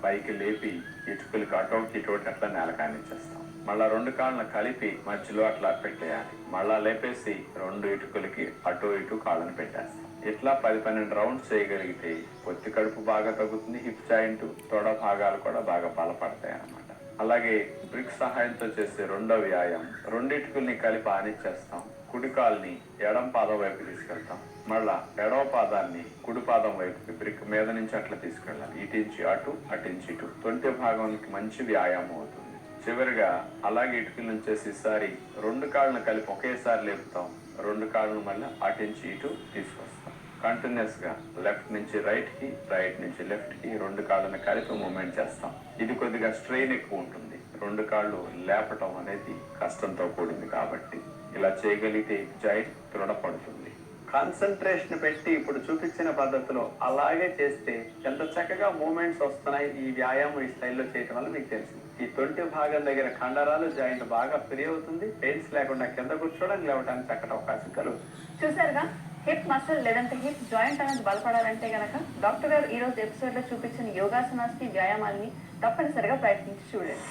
పైకి లేపి ఇటుకలకి అటోకి ఇటోటి అట్లా నేల కానిచ్చేస్తాం. మళ్ళా 2 కాళ్ళను కలిపి మధ్యలో అట్లా పెట్టేయాలి. మళ్ళా లేపేసి 2 ఇటుకలకి అటు ఇటు కాళ్ళను పెట్టేస్తాం. ఇట్లా 10-12 రౌండ్స్ చేయగలిగితే పొత్తి కడుపు బాగా తగ్గుతుంది, హిప్ జాయింట్ తొడ భాగాలు కూడా బాగా బలపడతాయి అన్నమాట. అలాగే బ్రిక్స్ సహాయంతో చేసే రెండో వ్యాయామం, 2 ఇటుకల్ని కలిపి ఆనిచ్చేస్తాం. కుడి కాల్ని ఎడం పాదం వైపు తీసుకెళ్తాం. మళ్ళా ఎడవ పాదాన్ని కుడి పాదం వైపుకి బ్రిక్ మీద నుంచి అట్లా తీసుకెళ్ళాలి. ఇటించి అటు అటించి ఇటు తొంటి భాగానికి మంచి వ్యాయామం అవుతుంది. చివరిగా అలాగే ఇటుకల నుంచి ఈసారి 2 కాళ్ళను కలిపి ఒకేసారి లేపుతాం. 2 కాళ్ళను మళ్ళీ అటించి ఇటు తీసుకొస్తాం. కంటిన్యూస్ గా లెఫ్ట్ నుంచి రైట్ కి, రైట్ నుంచి లెఫ్ట్ కి 2 కాళ్ళను కలిపి మూమెంట్ చేస్తాం. ఇది కొద్దిగా స్ట్రెయిన్ ఎక్కువ ఉంటుంది. 2 కాళ్ళు లేపటం అనేది కష్టంతో కూడింది కాబట్టి ఇలా చేయగలిగితే జాయింట్ దృఢపడుతుంది. కాన్సన్ట్రేషన్ పెట్టి ఇప్పుడు చూపించిన పద్ధతిలో అలాగే చేస్తే ఎంత చక్కగా మూమెంట్స్ వస్తున్నాయి ఈ వ్యాయామం ఈ స్టైల్లో చేయటం వల్ల మీకు తెలిసింది. ఈ తొంటి భాగం దగ్గర కండరాలు జాయింట్ బాగా ఫ్రీ అవుతుంది. పెయిన్స్ లేకుండా కింద కూర్చోవడానికి లేవడానికి చక్కటి అవకాశం కలుగుతుంది. చూసారుగా, హిప్ మసిల్ లేదంటే హిప్ జాయింట్ అనేది బలపడాలంటే గనక డాక్టర్ గారు ఈ రోజు ఎపిసోడ్ లో చూపించిన యోగాసనాస్ వ్యాయామాలని తప్పనిసరిగా ప్రయత్నించి చూడండి.